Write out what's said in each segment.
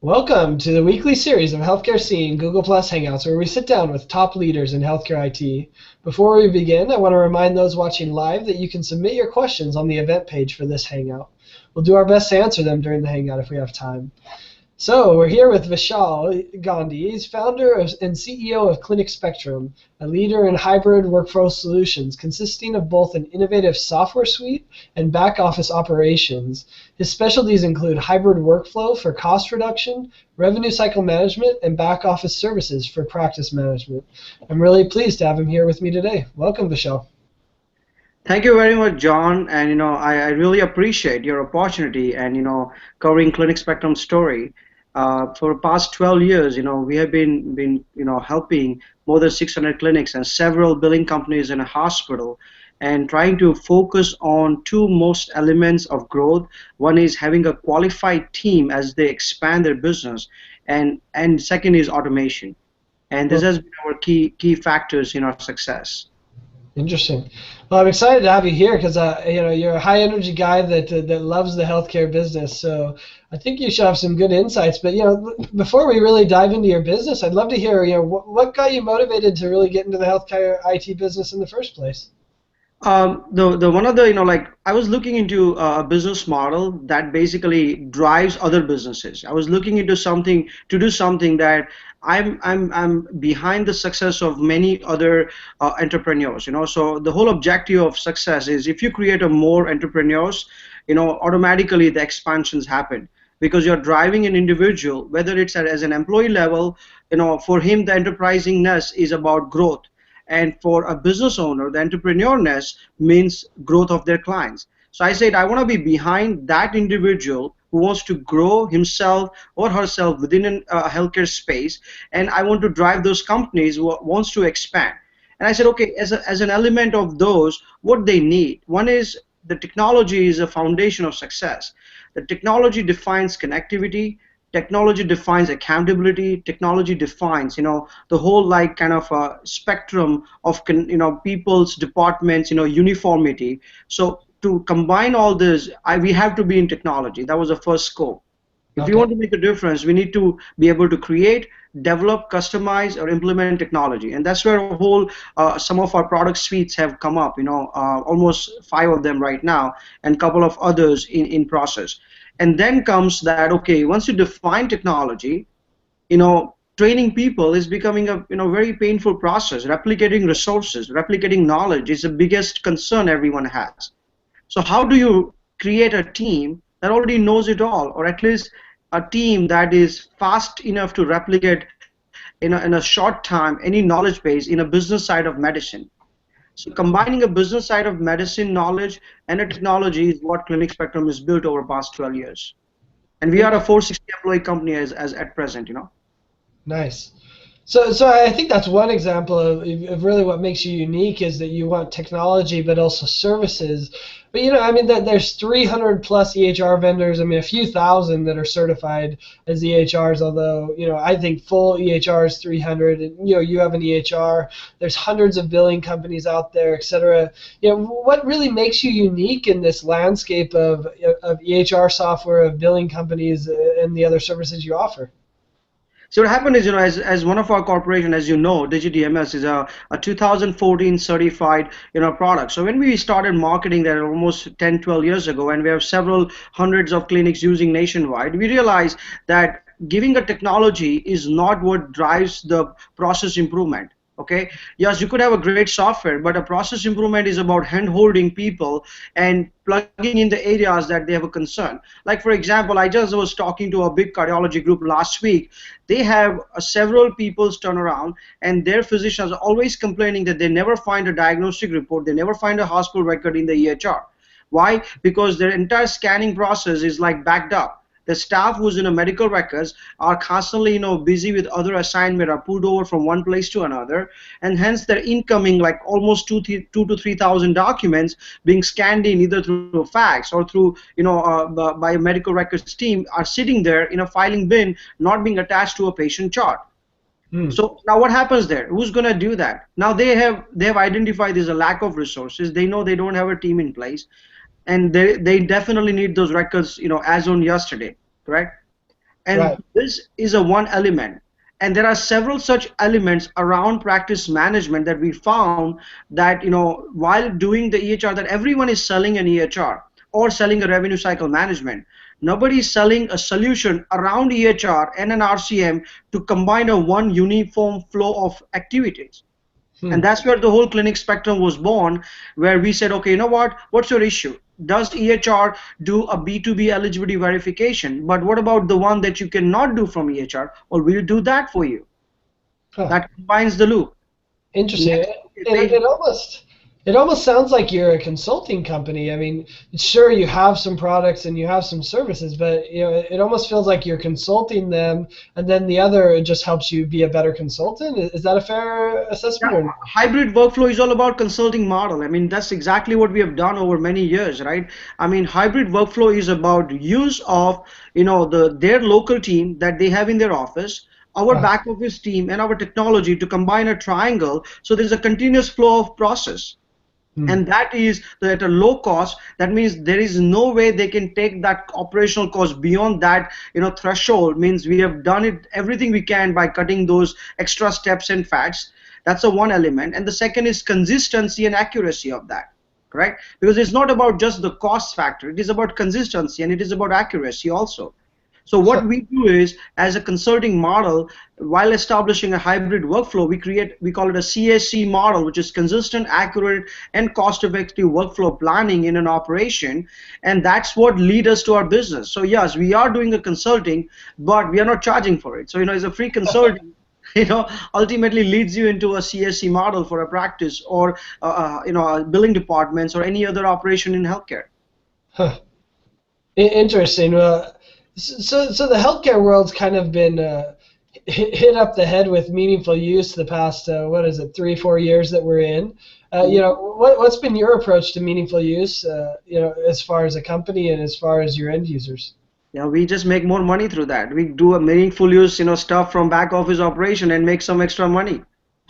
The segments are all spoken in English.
Welcome to the weekly series of Healthcare Scene Google Plus Hangouts, where we sit down with top leaders in healthcare IT. Before we begin, I want to remind those watching live that you can submit your questions on the event page for this Hangout. We'll do our best to answer them during the Hangout if we have time. So we're here with Vishal Gandhi. He's founder and CEO of ClinicSpectrum, a leader in hybrid workflow solutions consisting of both an innovative software suite and back office operations. His specialties include hybrid workflow for cost reduction, revenue cycle management, and back office services for practice management. I'm really pleased to have him here with me today. Welcome, Vishal. Thank you very much, John. And I really appreciate your opportunity and covering Clinic Spectrum story. For the past 12 years, we have been helping more than 600 clinics and several billing companies in a hospital, and trying to focus on two most elements of growth. One is having a qualified team as they expand their business, and second is automation. And this Well, has been our key factors in our success. Interesting. Well, I'm excited to have you here because you're a high energy guy that loves the healthcare business. So I think you should have some good insights. But before we really dive into your business, I'd love to hear what got you motivated to really get into the healthcare IT business in the first place. The one of the like I was looking into a business model that basically drives other businesses. I was looking into something to do something that I'm behind the success of many other entrepreneurs. So the whole objective of success is if you create a more entrepreneurs, automatically the expansions happen because you're driving an individual, whether it's as an employee level, for him the enterprisingness is about growth. And for a business owner, the entrepreneurness means growth of their clients. So I said, I want to be behind that individual who wants to grow himself or herself within a healthcare space, and I want to drive those companies who wants to expand. And I said, okay, as an element of those, what they need. One is the technology is a foundation of success. The technology defines connectivity. Technology defines accountability. Technology defines, the whole like kind of spectrum of, people's departments, uniformity. So to combine all this, we have to be in technology. That was the first scope. If we Okay. want to make a difference, we need to be able to create, develop, customize, or implement technology, and that's where a whole some of our product suites have come up. Almost 5 of them right now, and a couple of others in process. And then comes that okay, once you define technology, training people is becoming a very painful process. Replicating resources, replicating knowledge is the biggest concern everyone has. So how do you create a team that already knows it all, or at least a team that is fast enough to replicate in a short time any knowledge base in a business side of medicine? So combining a business side of medicine knowledge and a technology is what Clinic Spectrum is built over the past 12 years. And we are a 460 employee company as at present. Nice. So I think that's one example of really what makes you unique is that you want technology but also services. But I mean that there's 300 plus EHR vendors. I mean a few thousand that are certified as EHRs. Although I think full EHR is 300, and you have an EHR. There's hundreds of billing companies out there, et cetera. What really makes you unique in this landscape of EHR software, of billing companies, and the other services you offer? So what happened is, as one of our corporation, as you know, DigiDMS is a 2014 certified, product. So when we started marketing that almost 10, 12 years ago, and we have several hundreds of clinics using nationwide, we realized that giving a technology is not what drives the process improvement. Okay, yes, you could have a great software, but a process improvement is about hand holding people and plugging in the areas that they have a concern. Like for example, I just was talking to a big cardiology group last week. They have several people's turnaround, and their physicians are always complaining that they never find a diagnostic report, they never find a hospital record in the EHR. Why? Because their entire scanning process is like backed up. The staff who's in a medical records are constantly, busy with other assignment, are pulled over from one place to another, and hence they're incoming like almost 2 to 3 thousand documents being scanned in either through fax or through, by a medical records team are sitting there in a filing bin, not being attached to a patient chart. Hmm. So now what happens there? Who's going to do that? Now they have identified there's a lack of resources. They know they don't have a team in place, and they definitely need those records, as on yesterday, correct? And Right. this is a one element. And there are several such elements around practice management that we found that, while doing the EHR, that everyone is selling an EHR or selling a revenue cycle management. Nobody is selling a solution around EHR and an RCM to combine a one uniform flow of activities. Hmm. And that's where the whole ClinicSpectrum was born, where we said, okay, you know what? What's your issue? Does EHR do a B2B eligibility verification? But what about the one that you cannot do from EHR? Well, we'll do that for you. Huh. That combines the loop. Interesting. Next, It, page. it almost it almost sounds like you're a consulting company. I mean, sure you have some products and you have some services, but it almost feels like you're consulting them, and then the other just helps you be a better consultant. Is that a fair Yeah, assessment? Or? hybrid workflow is all about consulting model. I mean, that's exactly what we have done over many years, right? I mean, hybrid workflow is about use of, their local team that they have in their office, our Uh, back office team, and our technology to combine a triangle. So there's a continuous flow of process. hmm. And that is at a low cost. That means there is no way they can take that operational cost beyond that threshold. Means we have done it everything we can by cutting those extra steps and fats. That's the one element. And the second is consistency and accuracy of that, correct? Because it's not about just the cost factor, it is about consistency and it is about accuracy also. So what we do is, as a consulting model, while establishing a hybrid workflow, we call it a CAC model, which is consistent, accurate, and cost-effective workflow planning in an operation, and that's what leads us to our business. So yes, we are doing the consulting, but we are not charging for it. So it's a free consulting. Ultimately leads you into a CSC model for a practice or billing departments or any other operation in healthcare. Huh. Interesting. So the healthcare world's kind of been hit up the head with meaningful use the past what is it 3-4 years that we're in. What's been your approach to meaningful use? As far as a company and as far as your end users. Yeah, we just make more money through that. We do a meaningful use, stuff from back office operation and make some extra money.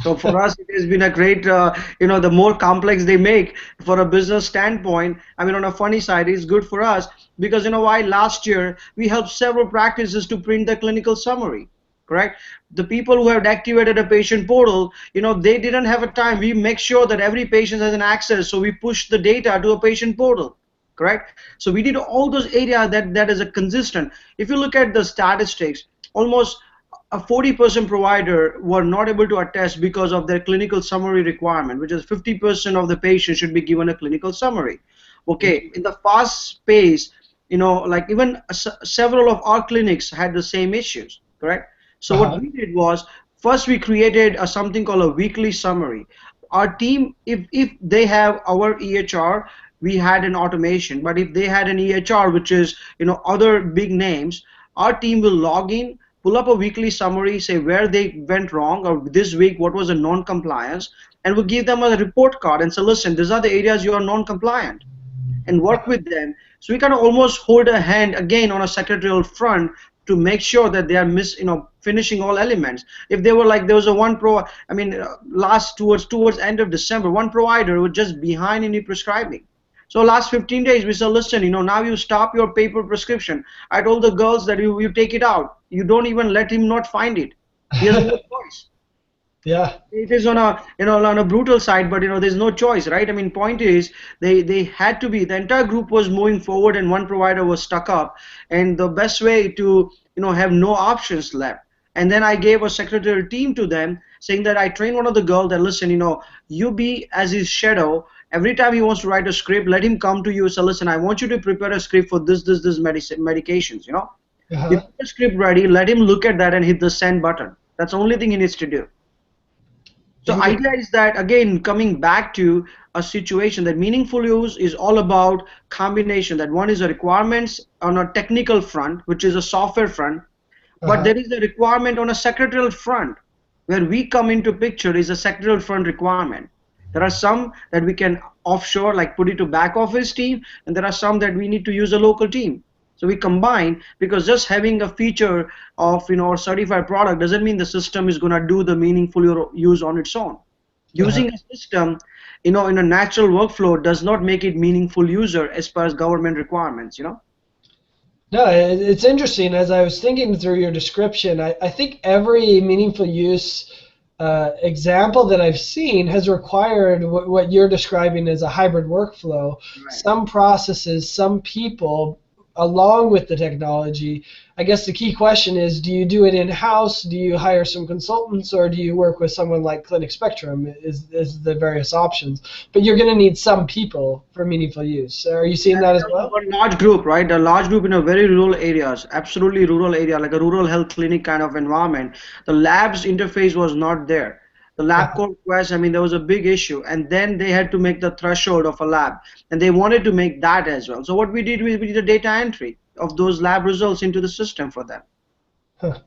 So for us, it has been a great, the more complex they make for a business standpoint. I mean, on a funny side, it's good for us because why last year we helped several practices to print the clinical summary, correct? The people who have activated a patient portal, they didn't have a time. We make sure that every patient has an access, so we push the data to a patient portal, correct? So we did all those areas that is a consistent. If you look at the statistics, almost a 40% provider were not able to attest because of their clinical summary requirement, which is 50% of the patient should be given a clinical summary. Okay, in the fast pace, like even several of our clinics had the same issues, correct? So what Uh-huh. we did was, first we created something called a weekly summary. Our team, if they have our EHR, we had an automation, but if they had an EHR, which is other big names, our team will log in, pull up a weekly summary, say where they went wrong, or this week what was a non-compliance, and we'll give them a report card and say, listen, these are the areas you are non-compliant, and work with them. So we kind of almost hold a hand again on a secretarial front to make sure that they are finishing all elements. If they were like, there was a one I mean, last towards end of December, one provider was just behind in prescribing. So last 15 days, we said, listen, now you stop your paper prescription. I told the girls that you take it out. You don't even let him not find it. He has no choice. Yeah. It is on a on a brutal side, but there's no choice, right? I mean, point is they had to be, the entire group was moving forward and one provider was stuck up, and the best way to have no options left. And then I gave a secretarial team to them, saying that I trained one of the girls that, listen, you be as his shadow. Every time he wants to write a script, let him come to you. So listen, I want you to prepare a script for this medications. You Uh-huh. put the script ready, let him look at that and hit the send button. That's the only thing he needs to do. So Inter- idea is that, again, coming back to a situation, that meaningful use is all about combination. That one is a requirements on a technical front, which is a software front, but uh-huh. there is a requirement on a secretarial front. Where we come into picture is a secretarial front requirement. There are some that we can offshore, like put it to back office team, and there are some that we need to use a local team. So we combine, because just having a feature of or certified product doesn't mean the system is going to do the meaningful use on its own. Uh-huh. Using a system in a natural workflow does not make it meaningful user as per as government requirements. No, it's interesting. As I was thinking through your description, I think every meaningful use example that I've seen has required what you're describing as a hybrid workflow. Right. Some processes, some people, along with the technology. I guess the key question is, do you do it in-house? Do you hire some consultants, or do you work with someone like ClinicSpectrum? Is the various options. But you're going to need some people for meaningful use. Are you seeing that as well? A large group, right? A large group in a very rural areas, absolutely rural area, like a rural health clinic kind of environment. The labs interface was not there. The lab code request, I mean, there was a big issue, and then they had to make the threshold of a lab, and they wanted to make that as well. So what we did, we did a data entry of those lab results into the system for them. Huh.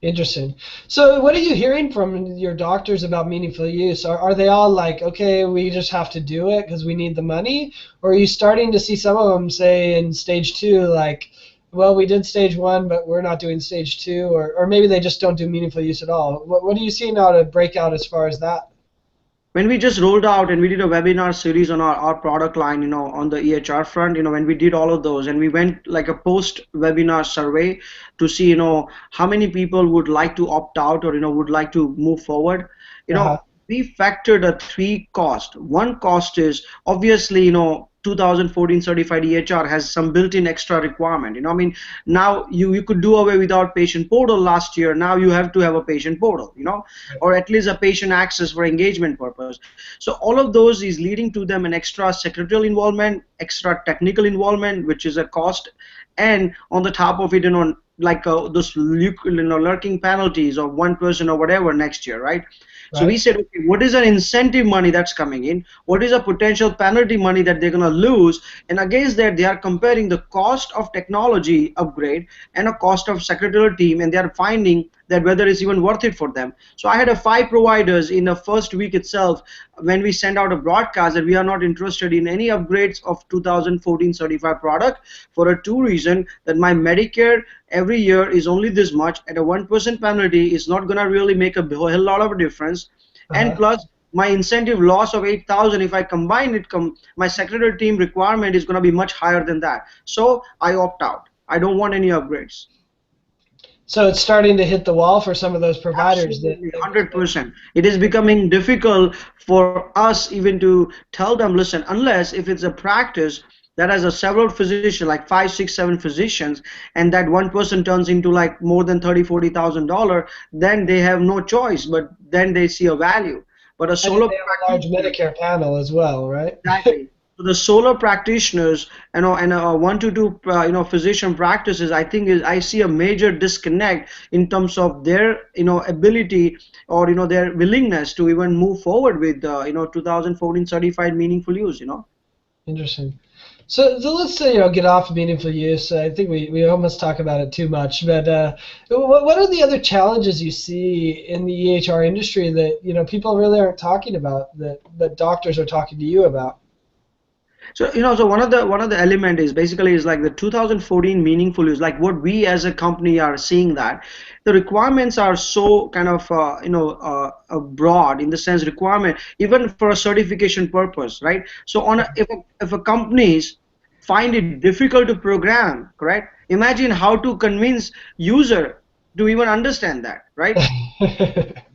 Interesting. So, what are you hearing from your doctors about meaningful use? Are they all like, okay, we just have to do it because we need the money? Or are you starting to see some of them say in stage two, like, well, we did stage one, but we're not doing stage two? Or maybe they just don't do meaningful use at all. What are you seeing out of breakout as far as that? When we just rolled out and we did a webinar series on our product line, on the EHR front, when we did all of those and we went like a post webinar survey to see, how many people would like to opt out or, would like to move forward, Uh-huh. we factored a three cost. One cost is obviously, 2014 certified EHR has some built-in extra requirement. I mean, now you could do away without patient portal last year. Now you have to have a patient portal, or at least a patient access for engagement purpose. So all of those is leading to them an extra secretarial involvement, extra technical involvement, which is a cost, and on the top of it, like those lurking penalties of 1% or whatever next year, right? So we Right. said, okay, what is an incentive money that's coming in? What is a potential penalty money that they're going to lose? And against that, they are comparing the cost of technology upgrade and a cost of secretarial team, and they are finding that whether it's even worth it for them. So I had 5 providers in the first week itself when we sent out a broadcast that we are not interested in any upgrades of 2014 certified product for a two reason that my Medicare every year is only this much at a 1% penalty is not going to really make a whole lot of a difference, and Uh-huh. plus my incentive loss of 8,000 if I combine it, my secretary team requirement is going to be much higher than that. So I opt out. I don't want any upgrades. So it's starting to hit the wall for some of those providers that, Absolutely, 100%. It is becoming difficult for us even to tell them, listen, unless if it's a practice that has a several physicians, like 5, 6, 7 physicians, and that one person turns into like more than 30, $40,000, then they have no choice, but then they see a value. But a and if solo they have a large practitioner, Medicare panel as well, right? exactly. So the solo practitioners, and 1 to 2, physician practices, I think I see a major disconnect in terms of their, ability or their willingness to even move forward with, 2014 certified meaningful use. Interesting. So let's say, get off meaningful use. I think we almost talk about it too much, but what are the other challenges you see in the EHR industry that people really aren't talking about that doctors are talking to you about? So so one of the element is basically is like the 2014 meaningful use, like what we as a company are seeing that the requirements are so kind of broad in the sense requirement even for a certification purpose, right? So if a companies find it difficult to program, correct? Imagine how to convince user to even understand that, right?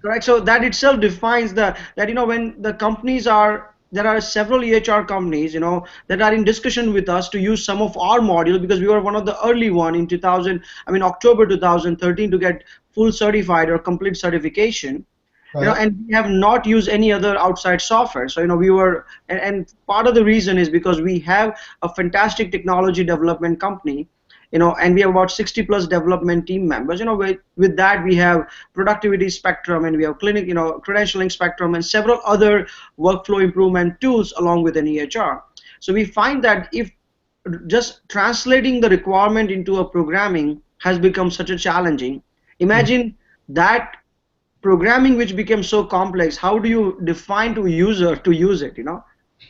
Correct. So that itself defines that when the companies are there are several EHR companies that are in discussion with us to use some of our module because we were one of the early one in 2000 I mean October 2013 to get full certified or complete certification, Right. and we have not used any other outside software. So we were and part of the reason is because we have a fantastic technology development company, and we have about 60 plus development team members. With that we have productivity spectrum and we have credentialing spectrum and several other workflow improvement tools along with an EHR. So we find that if just translating the requirement into a programming has become such a challenging, imagine that programming which became so complex, how do you define to a user to use it?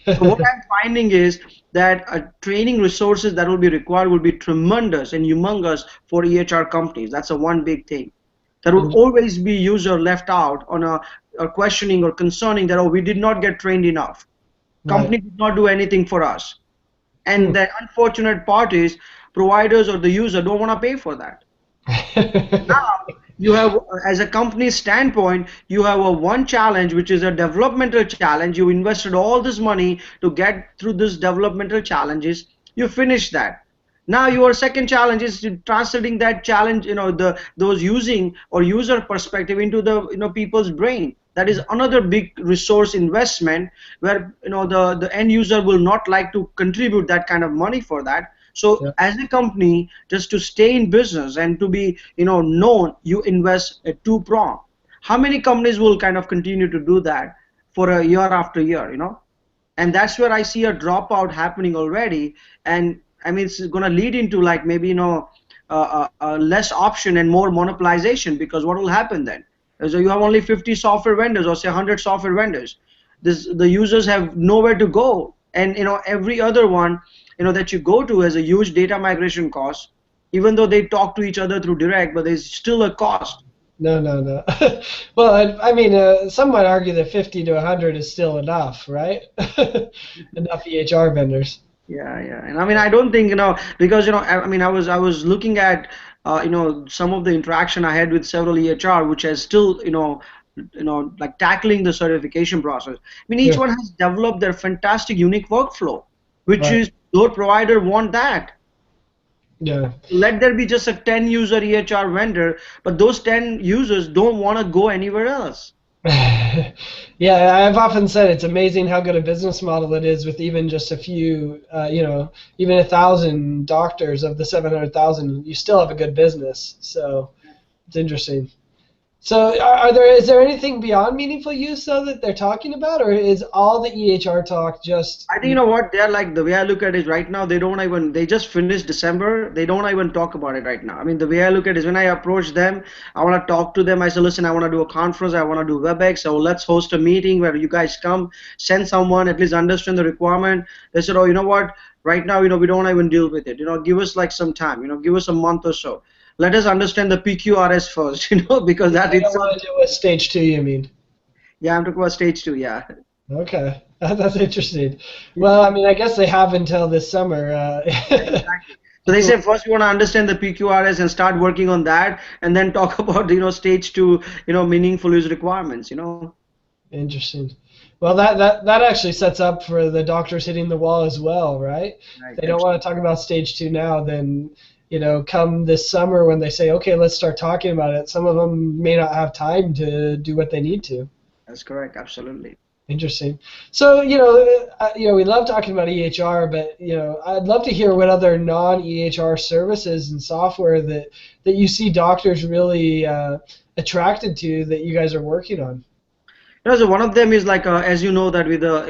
So what I'm finding is that training resources that will be required will be tremendous and humongous for EHR companies. That's a one big thing. There will always be user left out on a questioning or concerning that, oh, we did not get trained enough. Right. Company did not do anything for us. Hmm. And the unfortunate part is providers or the user don't want to pay for that. Now you have, as a company standpoint, you have a one challenge, which is a developmental challenge. You invested all this money to get through this developmental challenges. You finish that. Now your second challenge is translating that challenge, the those using or user perspective into the people's brain. That is another big resource investment where the end user will not like to contribute that kind of money for that. So Yeah. as a company, just to stay in business and to be known, you invest a two prong. How many companies will kind of continue to do that for a year after year? And that's where I see a dropout happening already. And I mean, it's going to lead into like maybe less option and more monopolization, because what will happen then? So you have only 50 software vendors, or say 100 software vendors. The users have nowhere to go, and every other one that you go to has a huge data migration cost, even though they talk to each other through direct, but there's still a cost. No, no, no. Well, I mean, some might argue that 50 to 100 is still enough, right? Enough EHR vendors. Yeah, yeah, and I mean, I don't think because I mean, I was looking at some of the interaction I had with several EHR, which has still like tackling the certification process. I mean, each Yeah, one has developed their fantastic unique workflow, which right. is your provider want that. Yeah. Let there be just a 10 user EHR vendor, but those 10 users don't want to go anywhere else. Yeah, I've often said it's amazing how good a business model it is with even just a few, even 1,000 doctors of the 700,000, you still have a good business. So it's interesting. So is there anything beyond meaningful use though that they're talking about, or is all the EHR talk just? I think what they're like, the way I look at it right now, they just finished December. They don't even talk about it right now. I mean, the way I look at it is when I approach them, I want to talk to them. I say, listen, I want to do a conference. I want to do WebEx. So let's host a meeting where you guys come, send someone, at least understand the requirement. They said, oh, you know what? Right now, we don't even deal with it. Give us like some time, give us a month or so. Let us understand the PQRS first, because that They don't itself. want to do a stage 2, you mean? Yeah, I'm talking about stage two. Yeah. Okay, that's interesting. Well, I mean, I guess they have until this summer. Exactly. So they say first we want to understand the PQRS and start working on that, and then talk about stage two, meaningful use requirements. Interesting. Well, that actually sets up for the doctors hitting the wall as well, right? Right. If they don't want to talk about stage 2 now, then come this summer when they say, okay, let's start talking about it. Some of them may not have time to do what they need to. That's correct. Absolutely. Interesting. So, we love talking about EHR, but, I'd love to hear what other non-EHR services and software that you see doctors really attracted to that you guys are working on. So one of them is like, as you know, that with the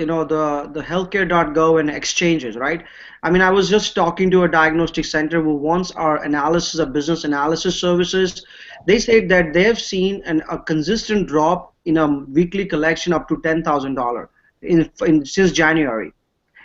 healthcare.gov and exchanges, right? I mean, I was just talking to a diagnostic center who wants our analysis of business analysis services. They said that they have seen a consistent drop in a weekly collection up to $10,000 since January.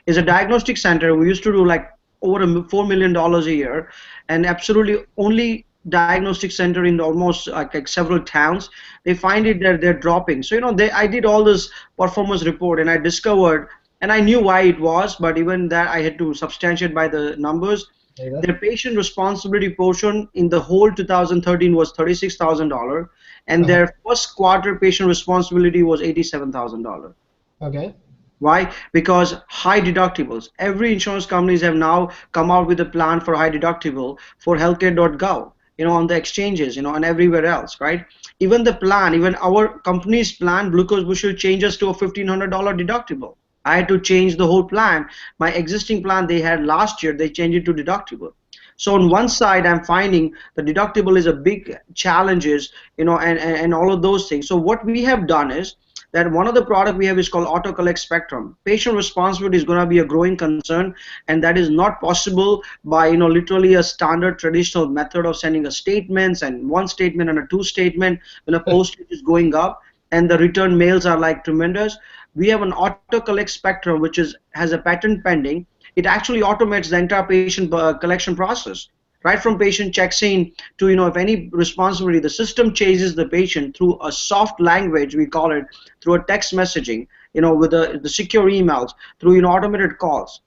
Is a diagnostic center. We used to do like over $4 million a year, and absolutely only diagnostic center in almost like several towns. They find it that they're dropping. So I did all this performance report, and I discovered, and I knew why it was, but even that I had to substantiate by the numbers. Data. Their patient responsibility portion in the whole 2013 was $36,000, and Uh-huh. their first quarter patient responsibility was $87,000. Okay. Why? Because high deductibles. Every insurance companies have now come out with a plan for high deductible for healthcare.gov, on the exchanges, and everywhere else, right? Even the plan, even our company's plan, Glucose Bushel, changes to a $1,500 deductible. I had to change the whole plan. My existing plan they had last year, they changed it to deductible. So on one side, I'm finding the deductible is a big challenges, and all of those things. So what we have done is that one of the product we have is called Auto Collect Spectrum. Patient responsibility is going to be a growing concern, and that is not possible by literally a standard traditional method of sending a statements and one statement and a two statement when a postage is going up and the return mails are like tremendous. We have an Auto Collect Spectrum which has a patent pending. It actually automates the entire patient collection process, right from patient checks in to if any responsibility, the system chases the patient through a soft language, we call it, through a text messaging, with the secure emails, through automated calls.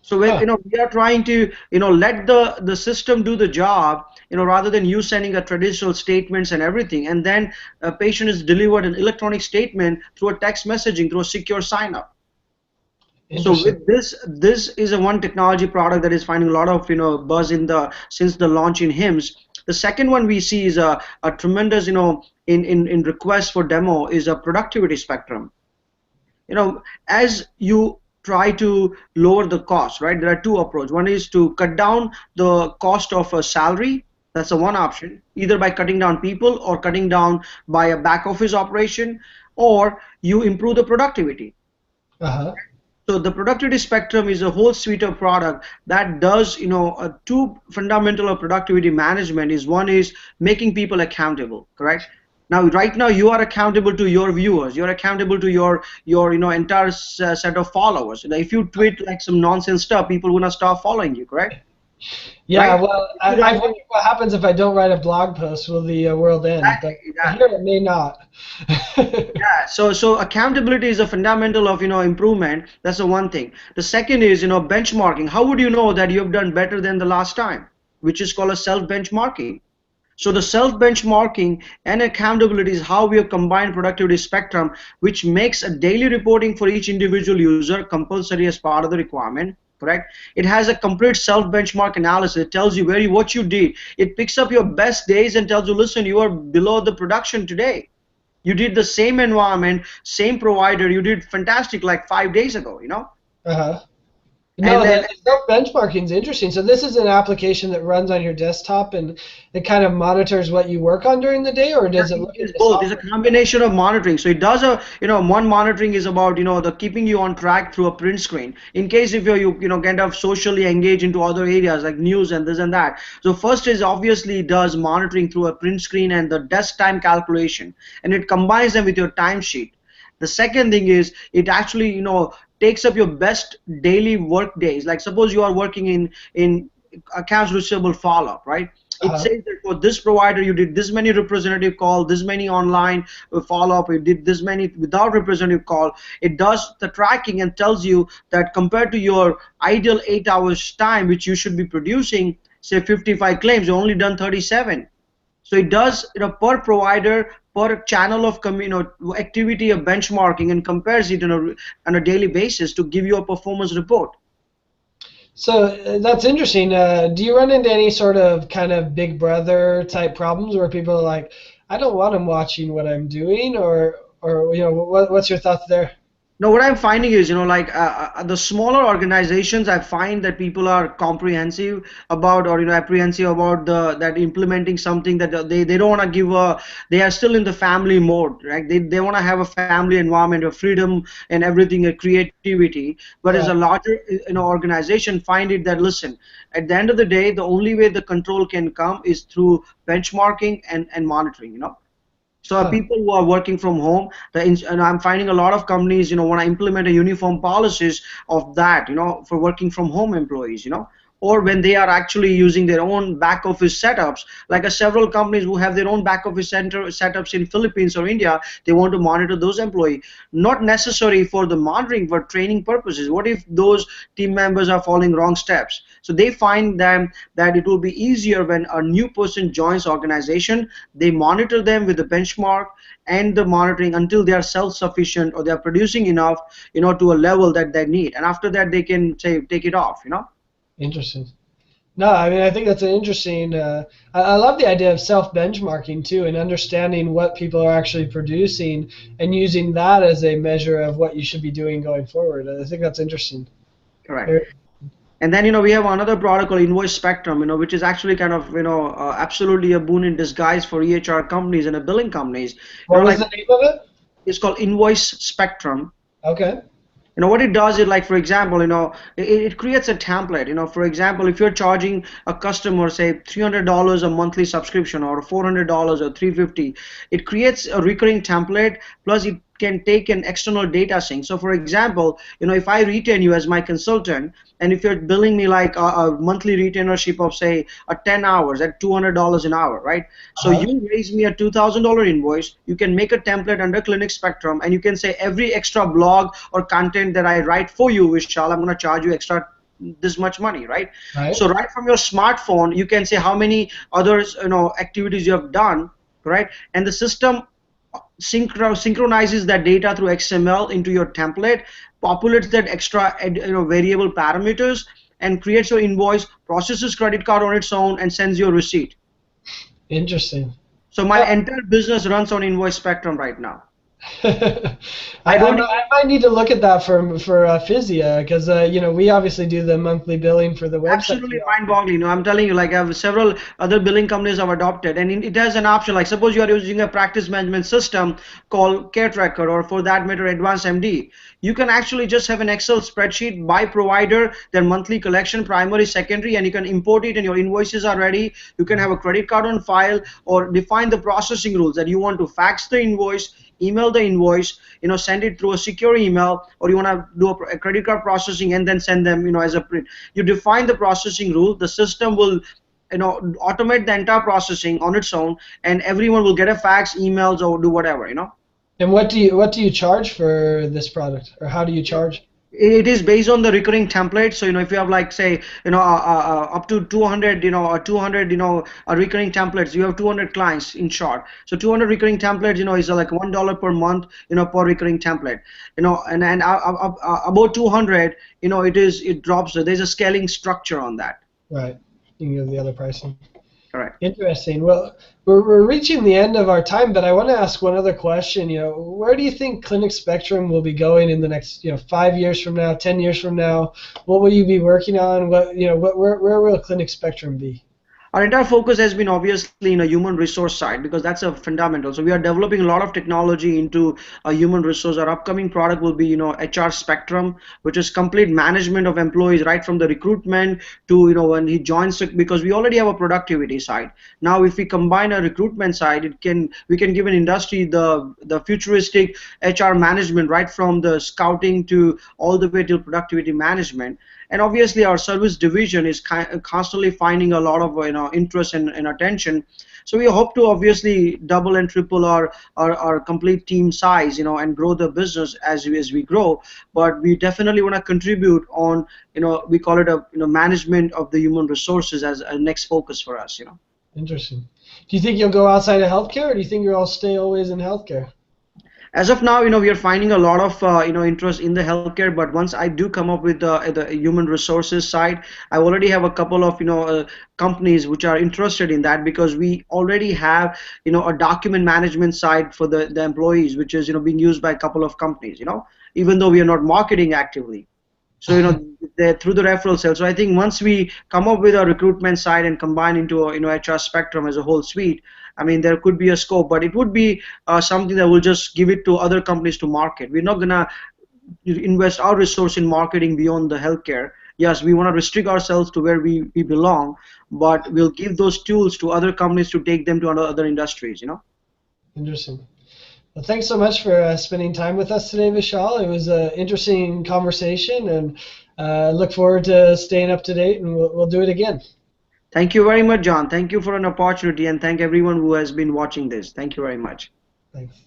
So with, we are trying to, let the system do the job, rather than you sending a traditional statements and everything, and then a patient is delivered an electronic statement through a text messaging through a secure sign up. So Interesting. with this is a one technology product that is finding a lot of buzz since the launch in HIMSS. The second one we see is a tremendous in request for demo is a productivity spectrum. As you try to lower the cost, right? There are two approaches. One is to cut down the cost of a salary. That's the one option, either by cutting down people or cutting down by a back office operation, or you improve the productivity. Uh-huh. So the productivity spectrum is a whole suite of product that does, two fundamental of productivity management is one is making people accountable, correct? Now, right now you are accountable to your viewers. You're accountable to your entire set of followers. If you tweet like some nonsense stuff, people will not stop following you, correct? Yeah, Right? well, I've wondered what happens if I don't write a blog post. Will the world end? But Exactly, I exactly. hear it may not. Yeah, so accountability is a fundamental of improvement. That's the one thing. The second is benchmarking. How would you know that you have done better than the last time? Which is called a self benchmarking. So the self benchmarking and accountability is how we have combined productivity spectrum, which makes a daily reporting for each individual user compulsory as part of the requirement. Correct. It has a complete self benchmark analysis. It tells you what you did. It picks up your best days and tells you, listen, you are below the production today. You did the same environment, same provider. You did fantastic like 5 days ago. Uh-huh. And No, then the self-benchmarking is interesting. So this is an application that runs on your desktop and it kind of monitors what you work on during the day, or does it look at it's the both. It's a software? combination of monitoring. So it does one monitoring is about, the keeping you on track through a print screen. In case if you kind of socially engage into other areas like news and this and that. So first is obviously it does monitoring through a print screen and the desk time calculation, and it combines them with your timesheet. The second thing is it actually, takes up your best daily work days. Like suppose you are working in accounts receivable follow-up, right? It Uh-huh. says that for this provider you did this many representative call, this many online follow-up, you did this many without representative call. It does the tracking and tells you that compared to your ideal 8 hours time which you should be producing, say 55 claims, you only done 37. So it does, per provider, per channel of activity of benchmarking, and compares it on a daily basis to give you a performance report. So that's interesting. Do you run into any sort of kind of Big Brother type problems where people are like, I don't want them watching what I'm doing, or what's your thoughts there? No, what I'm finding is, like the smaller organizations, I find that people are comprehensive about, or apprehensive about that implementing something that they don't want to give a. They are still in the family mode, right? They want to have a family environment of freedom and everything, a creativity. But as a Right. larger, organization, find it that listen, at the end of the day, the only way the control can come is through benchmarking and monitoring. So Huh. people who are working from home, and I'm finding a lot of companies, want to implement a uniform policies of that, for working from home employees, or when they are actually using their own back office setups, like several companies who have their own back office center setups in Philippines or India, they want to monitor those employees, not necessary for the monitoring, but training purposes. What if those team members are following wrong steps? So they find them that it will be easier when a new person joins organization, they monitor them with the benchmark and the monitoring until they are self-sufficient or they are producing enough, to a level that they need. And after that, they can say take it off. Interesting. No, I mean, I think that's an interesting. I love the idea of self-benchmarking too, and understanding what people are actually producing, and using that as a measure of what you should be doing going forward. I think that's interesting. Correct. Very- And then, we have another product called Invoice Spectrum, which is actually kind of, absolutely a boon in disguise for EHR companies and billing companies. What was Like the name of it? it's called Invoice Spectrum. Okay. What it does is, like, for example, it creates a template. For example, if you're charging a customer say $300 a monthly subscription, or $400 or 350, it creates a recurring template, plus it can take an external data sync. So for example, if I retain you as my consultant, and if you're billing me like a monthly retainership of say 10 hours at $200 an hour, right? So Uh-huh. you raise me a $2,000 invoice, you can make a template under ClinicSpectrum, and you can say every extra blog or content that I write for you, Vishal, I'm going to charge you extra this much money, right? Right. So right from your smartphone, you can say how many others, activities you have done, right? And the system synchronizes that data through XML into your template, populates that extra variable parameters, and creates your invoice, processes credit card on its own, and sends you a receipt. Interesting. So my entire business runs on Invoice Spectrum right now. I, I I, don't might I might need to look at that for Physio because we obviously do the monthly billing for the website. Absolutely mind-boggling. I'm telling you, like I have several other billing companies I've adopted, and it has an option. Like suppose you are using a practice management system called Care Tracker, or for that matter, Advanced MD. You can actually just have an Excel spreadsheet by provider, their monthly collection, primary, secondary, and you can import it, and your invoices are ready. You can have a credit card on file, or define the processing rules that you want to fax the invoice, email the invoice, send it through a secure email, or you want to do a credit card processing and then send them, as a print. You define the processing rule. The system will, automate the entire processing on its own, and everyone will get a fax, emails, or do whatever. And what do you charge for this product, or how do you charge? It is based on the recurring template. So if you have like say up to 200 or 200 recurring templates, you have 200 clients in short. So 200 recurring templates is like $1 per month per recurring template. And about 200 it drops. There's a scaling structure on that. Right. You can go to the other pricing. Correct. Interesting. Well, we're reaching the end of our time, but I want to ask one other question. Where do you think ClinicSpectrum will be going in the next, 5 years from now, 10 years from now? What will you be working on? Where will ClinicSpectrum be? Our entire focus has been obviously in a human resource side, because that's a fundamental. So we are developing a lot of technology into a human resource. Our upcoming product will be, HR Spectrum, which is complete management of employees, right from the recruitment to, when he joins, because we already have a productivity side. Now, if we combine a recruitment side, we can give an industry the futuristic HR management, right from the scouting to all the way to productivity management. And obviously our service division is constantly finding a lot of interest and attention. So we hope to obviously double and triple our complete team size, and grow the business as we grow. But we definitely want to contribute on, we call it a management of the human resources as a next focus for us. Interesting. Do you think you'll go outside of healthcare, or do you think you'll stay always in healthcare? As of now, we are finding a lot of interest in the healthcare. But once I do come up with the human resources side, I already have a couple of companies which are interested in that, because we already have a document management side for the employees, which is being used by a couple of companies. Even though we are not marketing actively. So through the referral sales. So I think once we come up with a recruitment side and combine into a HR Spectrum as a whole suite, I mean, there could be a scope, but it would be something that will just give it to other companies to market. We're not gonna invest our resource in marketing beyond the healthcare. Yes, we want to restrict ourselves to where we belong, but we'll give those tools to other companies to take them to other industries. Interesting. Well, thanks so much for spending time with us today, Vishal. It was an interesting conversation, and look forward to staying up to date, and we'll do it again. Thank you very much, John. Thank you for an opportunity, and thank everyone who has been watching this. Thank you very much. Thanks.